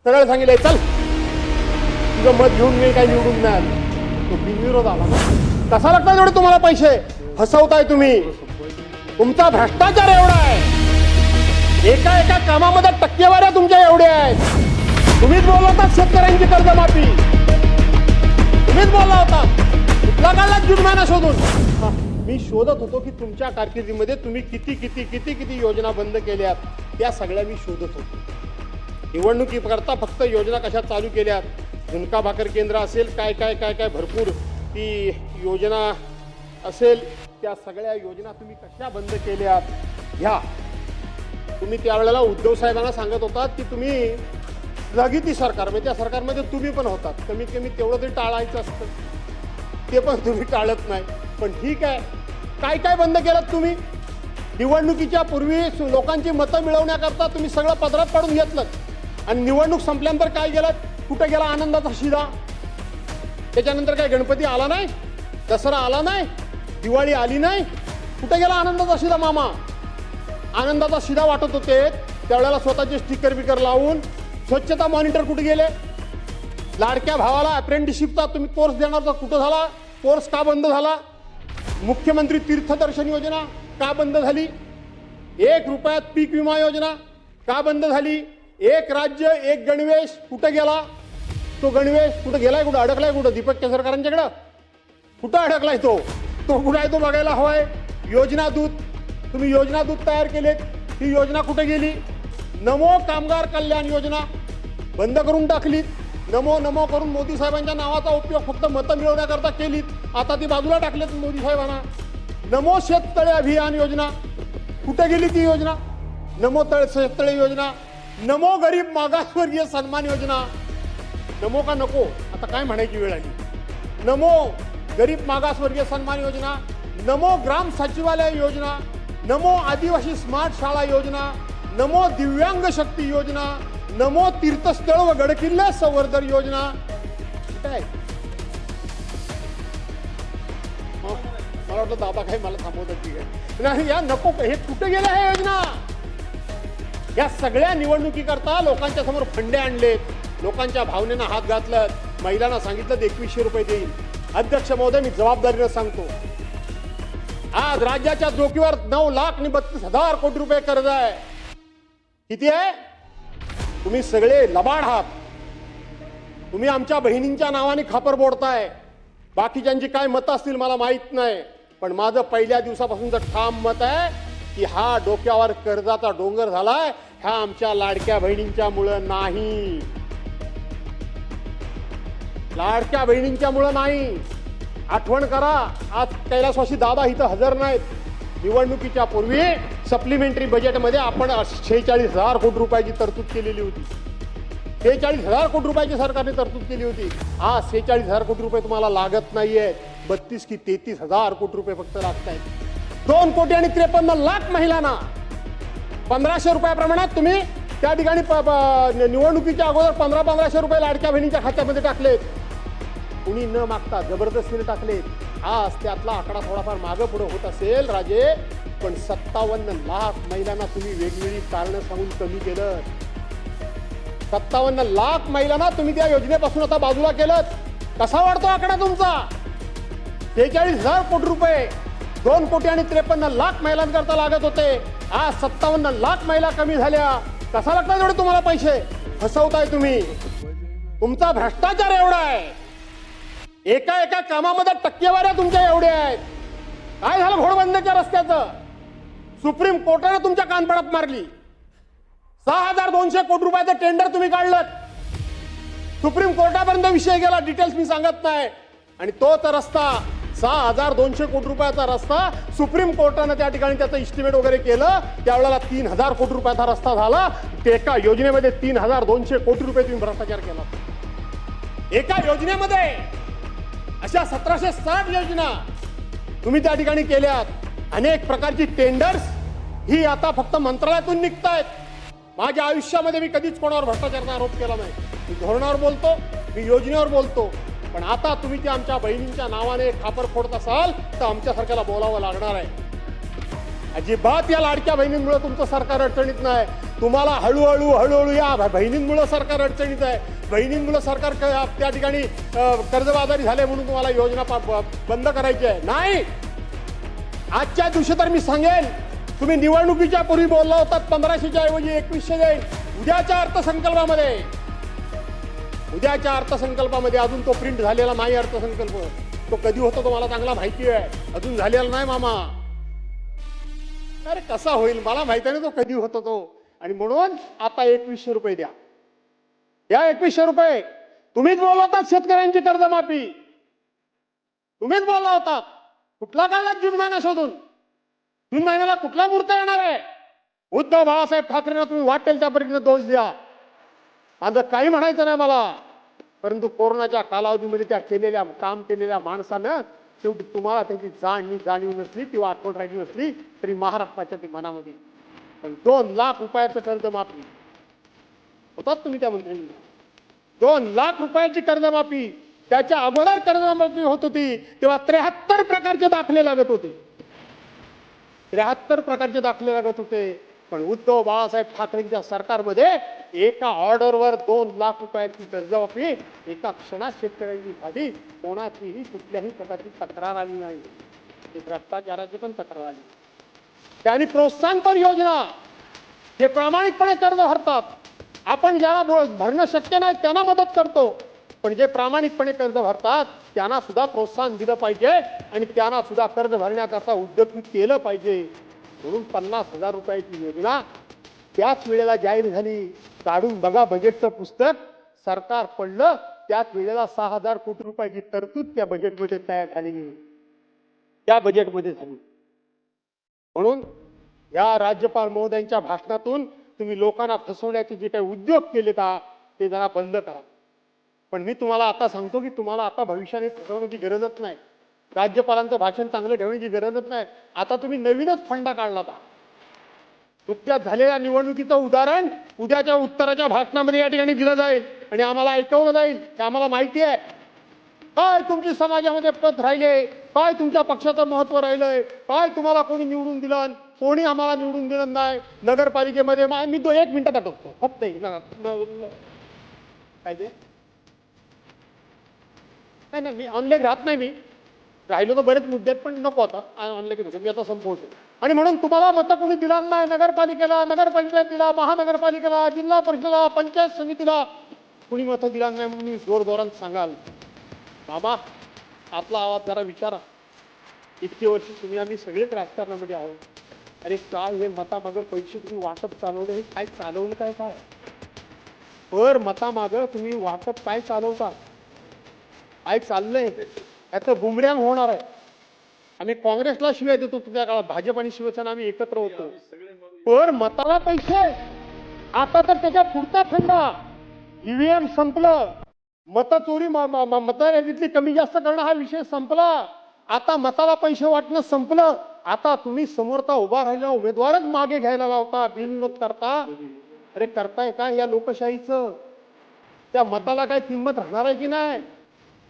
सरळ सांगितलंय चल तुझं मत घेऊन मी काही निवडून नाही आलो. तो बिनविरोध आला ना. कसा लागता तेवढे तुम्हाला पैसे फसवताय तुम्ही. तुमचा भ्रष्टाचार एवढा आहे. एका एका कामामध्ये टक्केवाऱ्या तुमच्या एवढ्या आहेत. तुम्हीच बोलला होता शेतकऱ्यांची कर्जमाफी. तुम्हीच बोलला होता कुठला काढला जुर्माना शोधून. मी शोधत होतो की तुमच्या कारकिर्दीमध्ये तुम्ही किती किती किती किती योजना बंद केल्यात. त्या सगळ्या मी शोधत होतो. निवडणुकीकरता फक्त योजना कशा चालू केल्यात. झुणका भाकर केंद्र असेल काय काय काय काय भरपूर ती योजना असेल त्या सगळ्या योजना तुम्ही कशा बंद केल्यात. ह्या तुम्ही त्यावेळेला उद्धव साहेबांना सांगत होतात की तुम्ही स्थगिती सरकार म्हणजे त्या सरकारमध्ये तुम्ही पण होतात. कमीत कमी तेवढं तरी टाळायचं असतं. ते पण तुम्ही टाळत नाही. पण ठीक आहे काय काय बंद केलं तुम्ही. निवडणुकीच्या पूर्वी लोकांची मतं मिळवण्याकरता तुम्ही सगळं पदरात पाडून घेतलं आणि निवडणूक संपल्यानंतर काय केलं. कुठं गेला आनंदाचा शिदा. त्याच्यानंतर काय गणपती आला नाही, दसरा आला नाही, दिवाळी आली नाही. कुठं गेला आनंदाचा शिदा मामा. आनंदाचा शिदा वाटत होते त्यावेळेला स्वतःचे स्टिकर बिकर लावून. स्वच्छता मॉनिटर कुठे गेले. लाडक्या भावाला अप्रेंटिसशिपचा तुम्ही कोर्स देणार तर कुठं झाला. कोर्स का बंद झाला. मुख्यमंत्री तीर्थदर्शन योजना का बंद झाली. 1 रुपयात पीक विमा योजना का बंद झाली. एक राज्य एक गणवेश कुठं गेला. तो गणवेश कुठं गेलाय, कुठं अडकलाय, कुठं दीपक केसरकरांच्याकडं कुठं अडकलाय तो कुठं आहे तो बघायला हवाय. योजना दूत तुम्ही योजना दूत तयार केलेत. ही योजना कुठे गेली. नमो कामगार कल्याण योजना बंद करून टाकलीत. नमो नमो करून मोदी साहेबांच्या नावाचा उपयोग फक्त मतं मिळवण्याकरता केलीत. आता ती बाजूला टाकलेत मोदी साहेबांना. नमो शेततळे अभियान योजना कुठे गेली ती योजना. नमो शेततळे योजना. नमो गरीब मागासवर्गीय सन्मान योजना. नमो का नको आता काय म्हणायची वेळ आली. नमो गरीब मागासवर्गीय सन्मान योजना. नमो ग्राम सचिवालय योजना. नमो आदिवासी स्मार्ट शाळा योजना. नमो दिव्यांग शक्ती योजना. नमो तीर्थस्थळ व गडकिल्ले संवर्धन योजना. काय मला वाटलं दादा काय मला थांबवतात की काय. नाही या नको हे कुठे गेल्या ह्या योजना. या सगळ्या निवडणुकीकरता लोकांच्या समोर फंडे आणलेत. लोकांच्या भावनेनं हात घातलं. महिलांना सांगितलं 2100 रुपये देईल. अध्यक्ष महोदय मी जबाबदारीनं सांगतो आज राज्याच्या डोकीवर 9,32,000 कोटी रुपये कर्ज आहे. किती आहे. तुम्ही सगळे लबाड आहात. तुम्ही आमच्या बहिणींच्या नावाने खापर बोडताय. बाकीच्यांची काय मतं असतील मला माहित नाही. पण माझं पहिल्या दिवसापासूनचं ठाम मत आहे की हा डोक्यावर कर्जाचा डोंगर झालाय ह्या आमच्या लाडक्या बहिणींच्या मुळे नाही. लाडक्या बहिणींच्या मुळे नाही. आठवण करा आज कैलासवासी दादा इथं हजर नाहीत. निवडणुकीच्या पूर्वी सप्लिमेंटरी बजेटमध्ये आपण 46,000 कोटी रुपयाची तरतूद केलेली होती. 46,000 कोटी रुपयाची सरकारने तरतूद केली होती. आज 46,000 कोटी रुपये तुम्हाला लागत नाहीयेत. 32 की 33,000 कोटी रुपये फक्त लागत आहेत. 2,53,00,000 महिलांना 1,500 रुपयाप्रमाणात तुम्ही त्या ठिकाणी निवडणुकीच्या अगोदर 1500 रुपये लाडक्या बहिणींच्या खात्यामध्ये टाकलेत. कुणी न मागता जबरदस्तीने टाकलेत. आज त्यातला आकडा थोडाफार मागं पुढे होत असेल राजे. पण 57 लाख महिलांना तुम्ही वेगवेगळी कारणं सांगून कमी केलं. 57 लाख महिलांना तुम्ही त्या योजनेपासून आता बाजूला केलं. कसा वाढतो आकडा तुमचा. 46,000 कोटी रुपये 2,53,00,000 महिलांकरता लागत होते. आज 57 लाख महिला कमी झाल्या. कसा लागतात एवढे तुम्हाला पैसे. फसवताय तुम्ही. तुमचा भ्रष्टाचार एवढा आहे. एका एका कामामध्ये टक्केवाऱ्या तुमच्या एवढ्या आहेत. काय झालं घोडबंदरच्या रस्त्याचं. सुप्रीम कोर्टाने तुमच्या कानपडात मारली. 6,200 कोटी रुपयाचं टेंडर तुम्ही काढलं. सुप्रीम कोर्टापर्यंत विषय गेला. डिटेल्स मी सांगत नाही. आणि तोच रस्ता 6,200 कोटी रुपयाचा रस्ता सुप्रीम कोर्टाने त्या ठिकाणी त्याचं इस्टिमेट वगैरे केलं. त्यावेळेला 3,000 कोटी रुपयाचा रस्ता झाला. एका योजनेमध्ये 3,200 कोटी रुपये तुम्ही भ्रष्टाचार केला. एका योजनेमध्ये अशा 1760 योजना तुम्ही त्या ठिकाणी केल्यात. अनेक प्रकारची टेंडर्स ही आता फक्त मंत्रालयातून निघतायत. माझ्या आयुष्यामध्ये मी कधीच कोणावर भ्रष्टाचाराचा आरोप केला नाही. मी धोरणावर बोलतो, मी योजनेवर बोलतो. पण आता तुम्ही ते आमच्या बहिणींच्या नावाने खापर फोडत असाल तर आमच्यासारख्याला बोलावं लागणार आहे. अजिबात या लाडक्या बहिणींमुळे तुमचं सरकार अडचणीत नाही. तुम्हाला हळूहळू या बहिणींमुळे सरकार अडचणीत आहे, बहिणींमुळे सरकार त्या ठिकाणी कर्जबाजारी झाले म्हणून तुम्हाला योजना बंद करायची आहे. नाही, आजच्या दिवशी तर मी सांगेन, तुम्ही निवडणुकीच्या पूर्वी बोलला होता 1500च्या ऐवजी 2100 देईल. उद्याच्या अर्थसंकल्पामध्ये अजून तो प्रिंट झालेला नाही. अर्थसंकल्प तो कधी होतो तुम्हाला चांगला माहिती आहे, अजून झालेला नाही मामा. अरे कसा होईल मला माहिती आहे ना तो कधी होतो तो. आणि म्हणून आता 2100 रुपये द्या. या 2100 रुपये. तुम्हीच बोलला होता शेतकऱ्यांची कर्जमाफी, तुम्हीच बोलला होता. कुठला काढला जून महिना शोधून? जून महिन्याला कुठला मुहूर्त येणार आहे? उद्धव बाळासाहेब ठाकरेंना तुम्ही वाटेल त्या परीने दोष द्या, माझं काही म्हणायचं नाही मला. परंतु कोरोनाच्या कालावधीमध्ये त्या काम केलेल्या माणसानं शेवटी तुम्हाला त्याची जाणीव नसली किंवा आठवण राहिली नसली तरी महाराष्ट्राच्या ती मनामध्ये. पण 2 लाख रुपयाचं कर्जमाफी होतात तुम्ही त्या मंत्र्यांनी. 2 लाख रुपयाची कर्जमाफी. त्याच्या अगोदर कर्जमाफी होत होती तेव्हा 73 प्रकारचे दाखले लागत होते. 73 प्रकारचे दाखले लागत होते. पण उद्धव बाळासाहेब ठाकरेंच्या सरकारमध्ये एका ऑर्डरवर 2 लाख रुपयाची कर्जमाफी एका क्षणात शेतकऱ्यांची झाली. कोणाचीही कुठल्याही प्रकारची तक्रार आली नाही. भ्रष्टाचाराची पण तक्रार आली. त्यांनी प्रोत्साहनपर योजना, हे प्रामाणिकपणे कर्ज भरतात. आपण ज्याला भरणं शक्य नाही त्यांना मदत करतो, पण जे प्रामाणिकपणे कर्ज भरतात त्यांना सुद्धा प्रोत्साहन दिलं पाहिजे आणि त्यांना सुद्धा कर्ज भरण्याकरता उद्योग केलं पाहिजे. म्हणून 50,000 रुपयाची योजना त्याच वेळेला जाहीर झाली. काढून बघा बजेटचं पुस्तक, सरकार पडलं त्याच वेळेला 6,000 कोटी रुपयाची तरतूद त्या बजेटमध्ये तयार झाली, त्या बजेटमध्ये झाली. म्हणून या राज्यपाल महोदयांच्या भाषणातून तुम्ही लोकांना फसवण्याचे जे काही उद्योग केले ते जरा बंद करा. पण मी तुम्हाला आता सांगतो की तुम्हाला आता भविष्याने फसवण्याची गरजच नाही. राज्यपालांचं भाषण चांगलं ठेवण्याची गरजच नाही. आता तुम्ही नवीनच फंडा काढला होता. नुकत्याच झालेल्या निवडणुकीचं उदाहरण उद्याच्या उत्तराच्या भाषणामध्ये या ठिकाणी दिलं जाईल आणि आम्हाला ऐकवलं जाईल की आम्हाला माहिती आहे काय तुमची समाजामध्ये पद राहिले, काय तुमच्या पाक्षाचं महत्व राहिलंय, काय तुम्हाला कोणी निवडून दिलं, कोणी आम्हाला निवडून दिलं नाही. नगरपालिकेमध्ये मी 1 मिनिटात आठवतो फक्त काय ते नाही मी ऑनलाईन राहत नाही. मी राहिलो तर बरेच मुद्दे पण नको आता ऑनलाईन मी आता संपवतो. आणि म्हणून तुम्हाला मतं कोणी दिला नाही. नगरपालिकेला, महानगरपालिकेला, जिल्हा परिषदेला, पंचायत समितीला कुणी मतं दिला नाही म्हणून मी जोरजोरात सांगाल. बाबा आपला आवाज जरा विचारा. इतकी वर्ष तुम्ही आम्ही सगळेच राजकारणामध्ये आहोत. अरे काय हे मतामागं पैसे तुम्ही वाटप चालवलं, हे काय चालवलं काय पर मतामागं तुम्ही वाटप काय चालवता, काय चाललंय याचं बुमरॅंग होणार आहे. आम्ही काँग्रेसला शिवाय देतो तुझ्या काळात, भाजप आणि शिवसेना आम्ही एकत्र होतो. पर मताला पैसे. आता तर त्याच्या पुढचा खंडा ईव्हीएम संपलं, मतचोरी मतदारांची कमी जास्त करणं हा विषय संपला. आता मताला पैसे वाटणं संपलं. आता तुम्ही समोरचा उभा राहिलेला उमेदवारच मागे घ्यायला लावता, बिनविरोध करता. अरे करताय काय या लोकशाहीचं? त्या मताला काय किंमत राहणार आहे की नाही?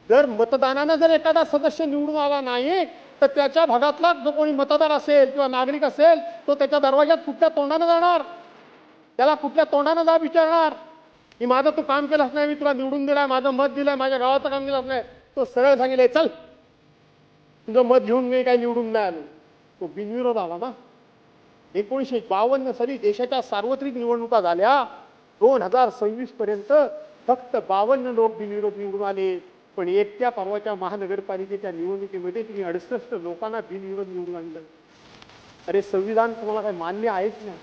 जर मतदानानं जर एखादा सदस्य निवडून आला नाही तर त्याच्या भागातला जो कोणी मतदार असेल किंवा नागरिक असेल तो त्याच्या दरवाज्यात कुठल्या तोंडानं जाणार, त्याला कुठल्या तोंडानं जा विचारणार की माझं तू काम केलंच नाही, मी तुला निवडून दिलाय, माझं मत दिलंय, माझ्या गावाचं काम केलंच नाही. तो सरळ सांगितलंय चल तुझं मत घेऊन मी काय निवडून नाही आलो. तो बिनविरोध आला ना. 1952 साली देशाच्या सार्वत्रिक निवडणुका झाल्या. 2026 पर्यंत फक्त 52 लोक बिनविरोध निवडून आले. पण एकट्या परवाच्या महानगरपालिकेच्या निवडणुकीमध्ये तुम्ही 68 लोकांना बिनविरोध निवडून आणलं. अरे संविधान तुम्हाला काय मान्य आहे की नाही?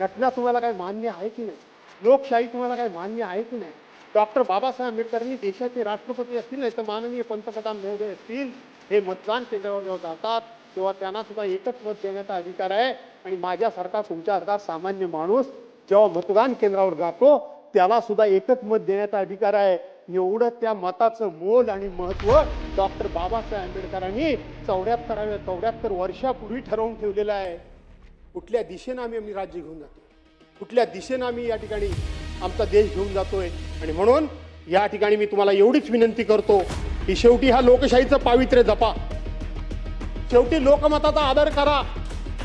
घटना तुम्हाला काय मान्य आहे की नाही? लोकशाही तुम्हाला काय मान्य आहे की नाही? डॉक्टर बाबासाहेब आंबेडकरांनी देशाचे राष्ट्रपती असतील नाही तर माननीय पंतप्रधान महोदय असतील, हे मतदान केंद्रावर जेव्हा जातात तेव्हा त्यांना सुद्धा एकच मत देण्याचा अधिकार आहे. आणि माझ्यासारखा तुमच्यासारखा सामान्य माणूस जेव्हा मतदान केंद्रावर जातो त्याला सुद्धा एकच मत देण्याचा अधिकार आहे. एवढं त्या मताचं मोल आणि महत्व डॉक्टर बाबासाहेब आंबेडकरांनी 74 वर्षापूर्वी ठरवून ठेवलेलं आहे. कुठल्या दिशेनं आम्ही राज्य घेऊन जातो, कुठल्या दिशेनं आम्ही या ठिकाणी आमचा देश घेऊन जातोय. आणि म्हणून या ठिकाणी मी तुम्हाला एवढीच विनंती करतो की शेवटी हा लोकशाहीचं पावित्र्य जपा. शेवटी लोकमताचा आदर करा.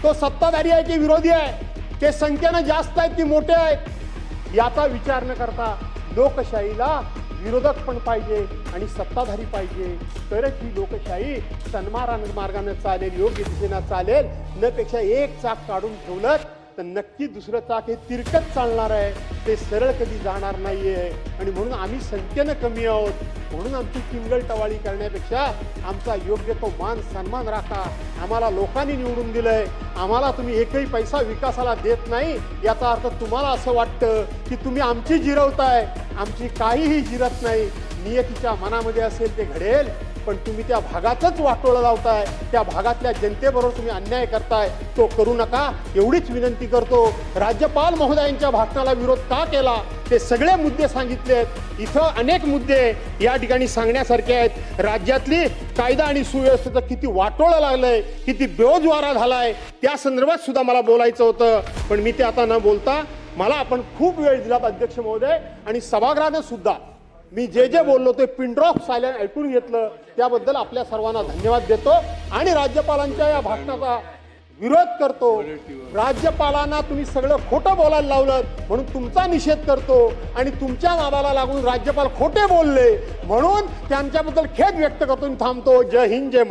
तो सत्ताधारी आहे की विरोधी आहे, ते संख्येनं जास्त आहेत की मोठे आहेत याचा विचार न करता लोकशाहीला विरोधक पण पाहिजे आणि सत्ताधारी पाहिजे, तरच ही लोकशाही सन्मार्गाने मार्गाने चालेल, योग्य दिशेनं चालेल. न पेक्षा एक चाक काढून ठेवलं तर नक्की दुसरं चाक हे तिरकत चालणार आहे, ते सरळ कधी जाणार नाहीये. आणि म्हणून आम्ही संख्येनं कमी आहोत, म्हणून आमची टिंगल-टवाळी करण्यापेक्षा आमचा योग्य तो मान सन्मान राखा. आम्हाला लोकांनी निवडून दिलंय, आम्हाला तुम्ही एकही पैसा विकासाला देत नाही याचा अर्थ तुम्हाला असं वाटतं की तुम्ही आमची जिरवताय. आमची काहीही जिरत नाही. नियतीच्या मनामध्ये असेल ते घडेल, पण तुम्ही त्या भागातच वाटोळं लावताय, त्या भागातल्या जनतेबरोबर तुम्ही अन्याय करताय. तो करू नका एवढीच विनंती करतो. राज्यपाल महोदयांच्या भाषणाला विरोध का केला ते सगळे मुद्दे सांगितलेत. इथं अनेक मुद्दे या ठिकाणी सांगण्यासारखे आहेत. राज्यातली कायदा आणि सुव्यवस्थेचं किती वाटोळं लागलंय, किती बेरोजगार झालाय, त्या संदर्भात सुद्धा मला बोलायचं होतं, पण मी ते आता न बोलता मला आपण खूप वेळ दिला अध्यक्ष महोदय, आणि सभागृहाने सुद्धा मी जे जे बोललो ते पिन ड्रॉप सायलेंट ऐकून घेतलं, त्याबद्दल आपल्या सर्वांना धन्यवाद देतो. आणि राज्यपालांच्या या भाषणाचा विरोध करतो. राज्यपालांना तुम्ही सगळं खोटं बोलायला लावलं म्हणून तुमचा निषेध करतो, आणि तुमच्या नादाला लागून राज्यपाल खोटे बोलले म्हणून त्यांच्याबद्दल खेद व्यक्त करतो. थांबतो. जय हिंद, जय